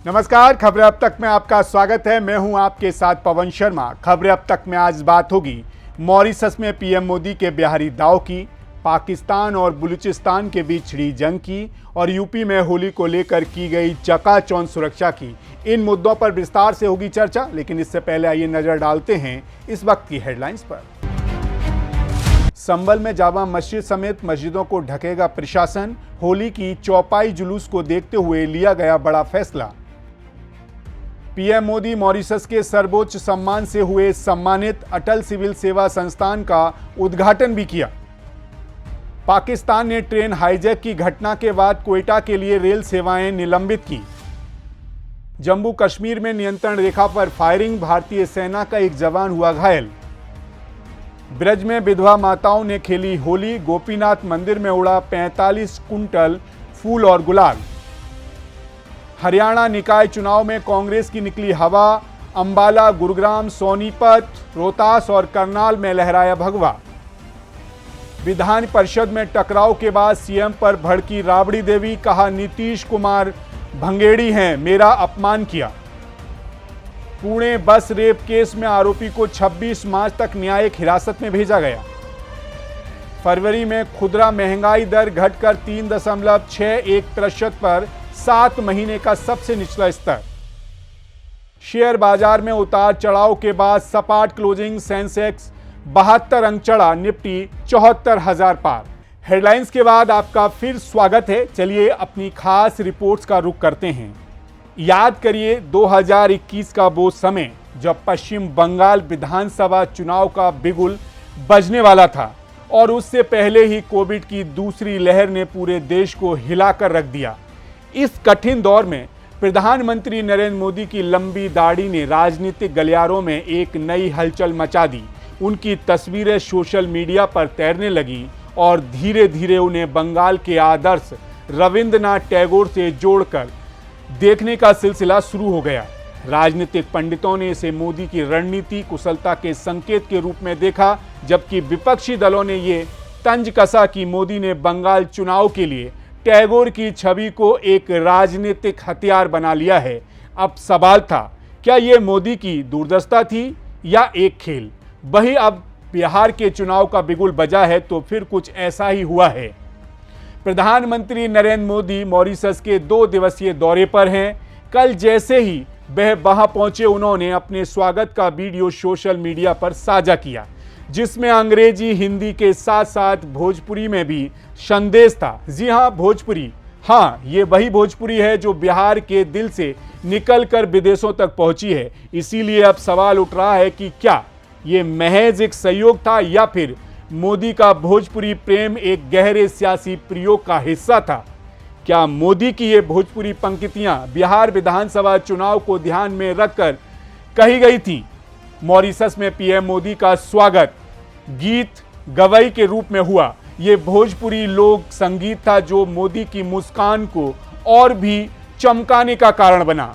नमस्कार, खबरें अब तक में आपका स्वागत है। मैं हूं आपके साथ पवन शर्मा। खबरें अब तक में आज बात होगी मॉरिशस में पीएम मोदी के बिहारी दाव की, पाकिस्तान और बलूचिस्तान के बीच छिड़ी जंग की और यूपी में होली को लेकर की गई चकाचौंध सुरक्षा की। इन मुद्दों पर विस्तार से होगी चर्चा, लेकिन इससे पहले आइए नजर डालते हैं इस वक्त की हेडलाइंस पर। संभल में जामा मस्जिद समेत मस्जिदों को ढकेगा प्रशासन। होली की चौपाई जुलूस को देखते हुए लिया गया बड़ा फैसला। पीएम मोदी मॉरिशस के सर्वोच्च सम्मान से हुए सम्मानित। अटल सिविल सेवा संस्थान का उद्घाटन भी किया। पाकिस्तान ने ट्रेन हाईजैक की घटना के बाद क्वेटा के लिए रेल सेवाएं निलंबित की। जम्मू कश्मीर में नियंत्रण रेखा पर फायरिंग, भारतीय सेना का एक जवान हुआ घायल। ब्रज में विधवा माताओं ने खेली होली, गोपीनाथ मंदिर में उड़ा 45 कुंटल फूल और गुलाल। हरियाणा निकाय चुनाव में कांग्रेस की निकली हवा। अंबाला, गुरुग्राम, सोनीपत, रोहतास और करनाल में लहराया भगवा। विधान परिषद में टकराव के बाद सीएम पर भड़की राबड़ी देवी, कहा नीतीश कुमार भंगेड़ी हैं, मेरा अपमान किया। पुणे बस रेप केस में आरोपी को 26 मार्च तक न्यायिक हिरासत में भेजा गया। फरवरी में खुदरा महंगाई दर घटकर 3.61% पर 7 महीने का सबसे निचला स्तर। शेयर बाजार में उतार चढ़ाव के बाद सपाट क्लोजिंग, सेंसेक्स 72 अंक चढ़ा, निफ्टी 74,000 पार। हेडलाइंस के बाद आपका फिर स्वागत है। चलिए अपनी खास रिपोर्ट्स का रुख करते हैं। याद करिए 2021 का वो समय जब पश्चिम बंगाल विधानसभा चुनाव का बिगुल बजने वाला था और उससे पहले ही कोविड की दूसरी लहर ने पूरे देश को हिलाकर रख दिया। इस कठिन दौर में प्रधानमंत्री नरेंद्र मोदी की लंबी दाढ़ी ने राजनीतिक गलियारों में एक नई हलचल मचा दी। उनकी तस्वीरें सोशल मीडिया पर तैरने लगी और धीरे धीरे उन्हें बंगाल के आदर्श रविंद्रनाथ टैगोर से जोड़कर देखने का सिलसिला शुरू हो गया। राजनीतिक पंडितों ने इसे मोदी की रणनीति कुशलता के संकेत के रूप में देखा, जबकि विपक्षी दलों ने ये तंज कसा कि मोदी ने बंगाल चुनाव के लिए टैगोर की छवि को एक राजनीतिक हथियार बना लिया है। अब सवाल था, क्या ये मोदी की दूरदर्शिता थी या एक खेल? वही अब बिहार के चुनाव का बिगुल बजा है तो फिर कुछ ऐसा ही हुआ है। प्रधानमंत्री नरेंद्र मोदी मॉरिशस के 2 दिवसीय दौरे पर हैं। कल जैसे ही वह वहां पहुंचे, उन्होंने अपने स्वागत का वीडियो सोशल मीडिया पर साझा किया, जिसमें अंग्रेजी हिंदी के साथ साथ भोजपुरी में भी संदेश था। जी हां, भोजपुरी। हाँ, ये वही भोजपुरी है जो बिहार के दिल से निकलकर विदेशों तक पहुंची है। इसीलिए अब सवाल उठ रहा है कि क्या ये महज एक सहयोग था या फिर मोदी का भोजपुरी प्रेम एक गहरे सियासी प्रयोग का हिस्सा था? क्या मोदी की ये भोजपुरी पंक्तियां बिहार विधानसभा चुनाव को ध्यान में रखकर कही गई थी? मॉरिशस में पीएम मोदी का स्वागत गीत गवई के रूप में हुआ। ये भोजपुरी लोक संगीत था जो मोदी की मुस्कान को और भी चमकाने का कारण बना।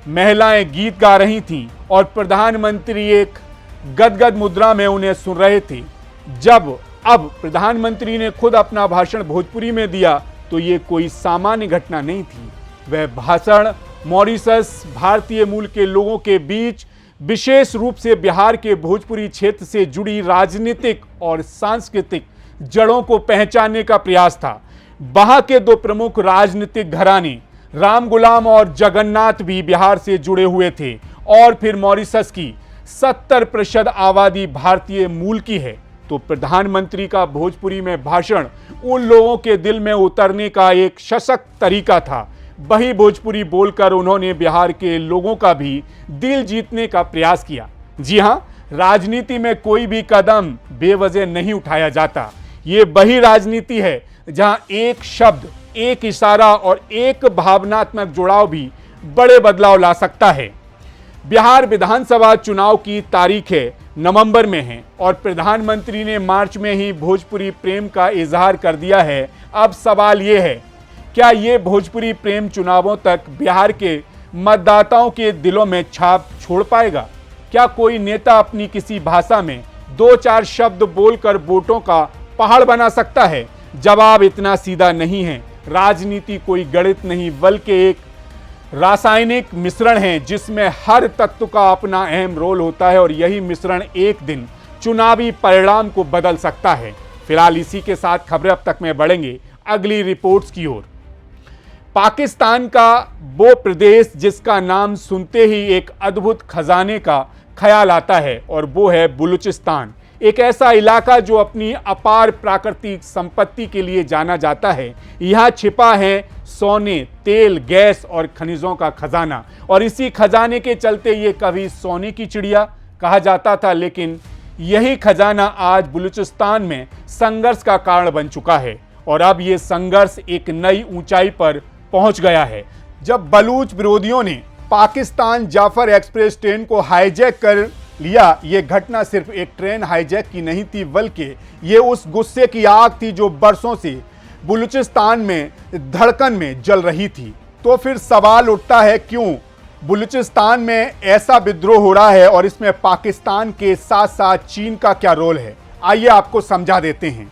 महिलाएं गीत गा रही थीं और प्रधानमंत्री एक गदगद मुद्रा में उन्हें सुन रहे थे। जब अब प्रधानमंत्री ने खुद अपना भाषण भोजपुरी में दिया तो ये कोई सामान्य घटना नहीं थी। वह भाषण मॉरिशस भारतीय मूल के लोगों के बीच, विशेष रूप से बिहार के भोजपुरी क्षेत्र से जुड़ी राजनीतिक और सांस्कृतिक जड़ों को पहचानने का प्रयास था। वहां के 2 प्रमुख राजनीतिक घराने राम गुलाम और जगन्नाथ भी बिहार से जुड़े हुए थे और फिर मॉरिशस की 70% आबादी भारतीय मूल की है। तो प्रधानमंत्री का भोजपुरी में भाषण उन लोगों के दिल में उतरने का एक सशक्त तरीका था। वही भोजपुरी बोलकर उन्होंने बिहार के लोगों का भी दिल जीतने का प्रयास किया। जी हां, राजनीति में कोई भी कदम बेवजह नहीं उठाया जाता। ये वही राजनीति है जहां एक शब्द, एक इशारा और एक भावनात्मक जुड़ाव भी बड़े बदलाव ला सकता है। बिहार विधानसभा चुनाव की तारीखें नवंबर में हैं और प्रधानमंत्री ने मार्च में ही भोजपुरी प्रेम का इजहार कर दिया है। अब सवाल ये है, क्या ये भोजपुरी प्रेम चुनावों तक बिहार के मतदाताओं के दिलों में छाप छोड़ पाएगा? क्या कोई नेता अपनी किसी भाषा में 2-4 शब्द बोलकर वोटों का पहाड़ बना सकता है? जवाब इतना सीधा नहीं है। राजनीति कोई गणित नहीं बल्कि एक रासायनिक मिश्रण हैं जिसमें हर तत्व का अपना अहम रोल होता है और यही मिश्रण एक दिन चुनावी परिणाम को बदल सकता है। फिलहाल इसी के साथ खबरें अब तक में बढ़ेंगे अगली रिपोर्ट्स की ओर। पाकिस्तान का वो प्रदेश जिसका नाम सुनते ही एक अद्भुत खजाने का ख्याल आता है और वो है बलूचिस्तान। एक ऐसा इलाका जो अपनी अपार प्राकृतिक संपत्ति के लिए जाना जाता है। यहाँ छिपा है सोने, तेल, गैस और खनिजों का खजाना और इसी खजाने के चलते ये कभी सोने की चिड़िया कहा जाता था, लेकिन यही खजाना आज बलूचिस्तान में संघर्ष का कारण बन चुका है और अब ये संघर्ष एक नई ऊंचाई पर पहुंच गया है। जब बलूच विरोधियों ने पाकिस्तान जाफर एक्सप्रेस ट्रेन को हाईजैक कर लिया, ये घटना सिर्फ एक ट्रेन हाईजैक की नहीं थी, बल्कि ये उस गुस्से की आग थी जो बरसों से बलूचिस्तान में धड़कन में जल रही थी। तो फिर सवाल उठता है, क्यों बलूचिस्तान में ऐसा विद्रोह हो रहा है और इसमें पाकिस्तान के साथ साथ चीन का क्या रोल है? आइए आपको समझा देते हैं।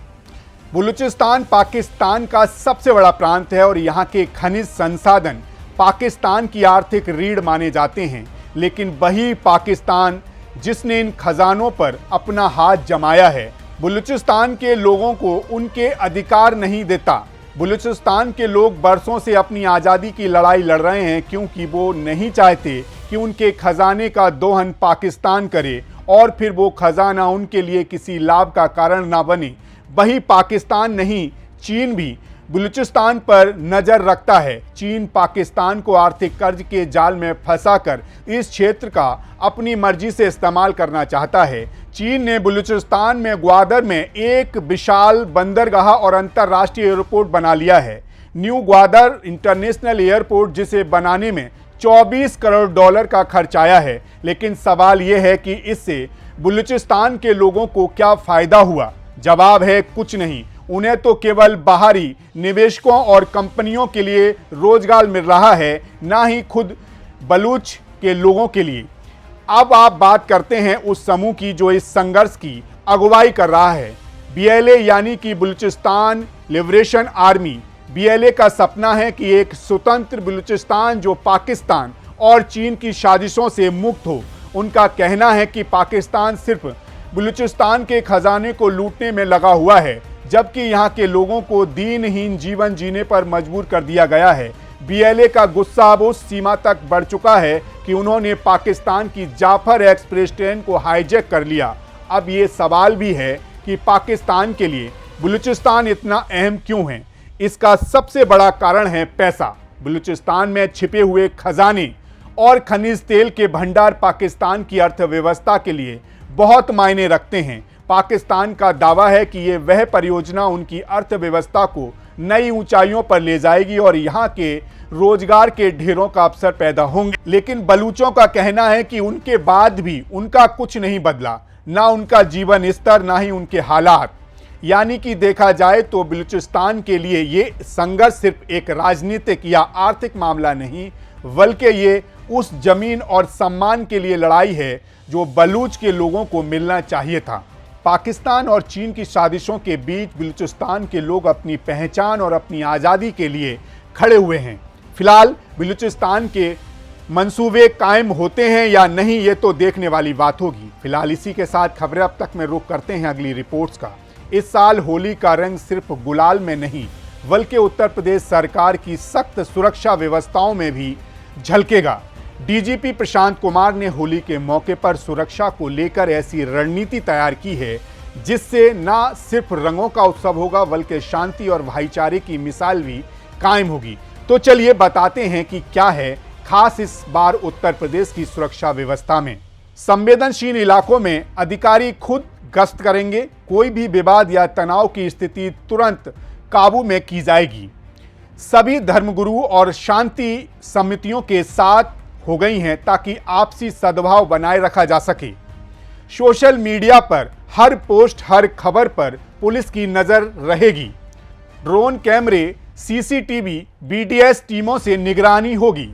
बलूचिस्तान पाकिस्तान का सबसे बड़ा प्रांत है और यहाँ के खनिज संसाधन पाकिस्तान की आर्थिक रीढ़ माने जाते हैं, लेकिन वही पाकिस्तान जिसने इन खजानों पर अपना हाथ जमाया है, बलूचिस्तान के लोगों को उनके अधिकार नहीं देता। बलूचिस्तान के लोग बरसों से अपनी आज़ादी की लड़ाई लड़ रहे हैं क्योंकि वो नहीं चाहते कि उनके खजाने का दोहन पाकिस्तान करे और फिर वो खजाना उनके लिए किसी लाभ का कारण ना बने। वही पाकिस्तान नहीं, चीन भी बलूचिस्तान पर नज़र रखता है। चीन पाकिस्तान को आर्थिक कर्ज के जाल में फंसाकर इस क्षेत्र का अपनी मर्जी से इस्तेमाल करना चाहता है। चीन ने बलूचिस्तान में ग्वादर में एक विशाल बंदरगाह और अंतर्राष्ट्रीय एयरपोर्ट बना लिया है। न्यू ग्वादर इंटरनेशनल एयरपोर्ट, जिसे बनाने में 24 करोड़ डॉलर का खर्च आया है। लेकिन सवाल यह है कि इससे बलूचिस्तान के लोगों को क्या फ़ायदा हुआ? जवाब है कुछ नहीं। उन्हें तो केवल बाहरी निवेशकों और कंपनियों के लिए रोजगार मिल रहा है, ना ही खुद बलूच के लोगों के लिए। अब आप बात करते हैं उस समूह की जो इस संघर्ष की अगुवाई कर रहा है, BLA यानी कि बलूचिस्तान लिबरेशन आर्मी। BLA का सपना है कि एक स्वतंत्र बलूचिस्तान जो पाकिस्तान और चीन की साजिशों से मुक्त हो। उनका कहना है कि पाकिस्तान सिर्फ बलूचिस्तान के खजाने को लूटने में लगा हुआ है, जबकि यहाँ के लोगों को दीनहीन जीवन जीने पर मजबूर कर दिया गया है। BLA का गुस्सा अब उस सीमा तक बढ़ चुका है कि उन्होंने पाकिस्तान की जाफर एक्सप्रेस ट्रेन को हाईजैक कर लिया। अब ये सवाल भी है कि पाकिस्तान के लिए बलूचिस्तान इतना अहम क्यों है? इसका सबसे बड़ा कारण है पैसा। बलूचिस्तान में छिपे हुए खजाने और खनिज तेल के भंडार पाकिस्तान की अर्थव्यवस्था के लिए बहुत मायने रखते हैं। पाकिस्तान का दावा है कि ये वह परियोजना उनकी अर्थव्यवस्था को नई ऊंचाइयों पर ले जाएगी और यहाँ के रोजगार के ढेरों का अवसर पैदा होंगे। लेकिन बलूचों का कहना है कि उनके बाद भी उनका कुछ नहीं बदला, ना उनका जीवन स्तर, ना ही उनके हालात। यानी कि देखा जाए तो बलूचिस्तान के लिए ये संघर्ष सिर्फ एक राजनीतिक या आर्थिक मामला नहीं, बल्कि ये उस जमीन और सम्मान के लिए लड़ाई है जो बलूच के लोगों को मिलना चाहिए था। पाकिस्तान और चीन की साजिशों के बीच बलूचिस्तान के लोग अपनी पहचान और अपनी आज़ादी के लिए खड़े हुए हैं। फिलहाल बलूचिस्तान के मंसूबे कायम होते हैं या नहीं, ये तो देखने वाली बात होगी। फिलहाल इसी के साथ खबरें अब तक में रुख करते हैं अगली रिपोर्ट्स का। इस साल होली का रंग सिर्फ गुलाल में नहीं, बल्कि उत्तर प्रदेश सरकार की सख्त सुरक्षा व्यवस्थाओं में भी झलकेगा। DGP प्रशांत कुमार ने होली के मौके पर सुरक्षा को लेकर ऐसी रणनीति तैयार की है जिससे न सिर्फ रंगों का उत्सव होगा, बल्कि शांति और भाईचारे की मिसाल भी कायम होगी। तो चलिए बताते हैं कि क्या है खास इस बार उत्तर प्रदेश की सुरक्षा व्यवस्था में। संवेदनशील इलाकों में अधिकारी खुद गश्त करेंगे। कोई भी विवाद या तनाव की स्थिति तुरंत काबू में की जाएगी। सभी धर्मगुरु और शांति समितियों के साथ हो गई हैं ताकि आपसी सद्भाव बनाए रखा जा सके। सोशल मीडिया पर हर पोस्ट, हर खबर पर पुलिस की नजर रहेगी। ड्रोन कैमरे, CCTV, BDS टीमों से निगरानी होगी।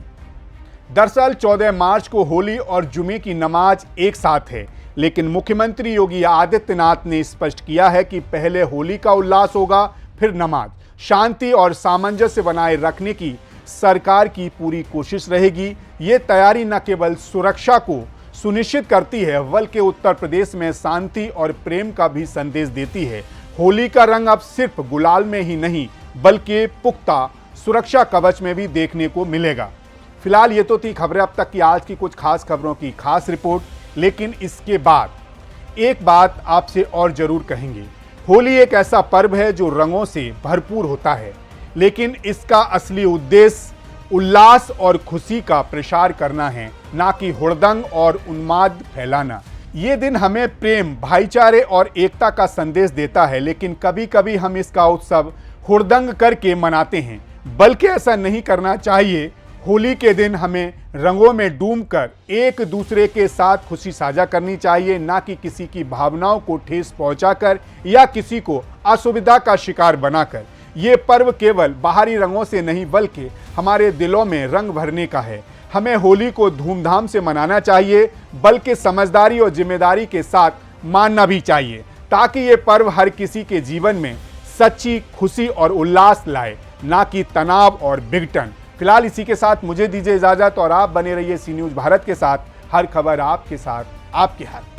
दरअसल 14 मार्च को होली और जुमे की नमाज एक साथ है, लेकिन मुख्यमंत्री योगी आदित्यनाथ ने स्पष्ट किया है कि पहले होली का उल्लास होगा, फिर नमाज। शांति और सामंजस्य बनाए रखने की सरकार की पूरी कोशिश रहेगी। ये तैयारी न केवल सुरक्षा को सुनिश्चित करती है बल्कि उत्तर प्रदेश में शांति और प्रेम का भी संदेश देती है। होली का रंग अब सिर्फ गुलाल में ही नहीं बल्कि पुख्ता सुरक्षा कवच में भी देखने को मिलेगा। फिलहाल ये तो थी खबरें अब तक की आज की कुछ खास खबरों की खास रिपोर्ट, लेकिन इसके बाद एक बात आपसे और जरूर कहेंगे। होली एक ऐसा पर्व है जो रंगों से भरपूर होता है, लेकिन इसका असली उद्देश्य उल्लास और खुशी का प्रसार करना है, ना कि हुड़दंग और उन्माद फैलाना। ये दिन हमें प्रेम, भाईचारे और एकता का संदेश देता है, लेकिन कभी कभी हम इसका उत्सव हुड़दंग करके मनाते हैं, बल्कि ऐसा नहीं करना चाहिए। होली के दिन हमें रंगों में डूबकर एक दूसरे के साथ खुशी साझा करनी चाहिए, ना कि किसी की भावनाओं को ठेस पहुंचाकर या किसी को असुविधा का शिकार बनाकर। ये पर्व केवल बाहरी रंगों से नहीं बल्कि हमारे दिलों में रंग भरने का है। हमें होली को धूमधाम से मनाना चाहिए, बल्कि समझदारी और जिम्मेदारी के साथ मानना भी चाहिए, ताकि ये पर्व हर किसी के जीवन में सच्ची खुशी और उल्लास लाए, ना कि तनाव और विघटन। फिलहाल इसी के साथ मुझे दीजिए इजाजत और आप बने रहिए सी न्यूज़ भारत के साथ। हर खबर आपके साथ, आपके हाथ।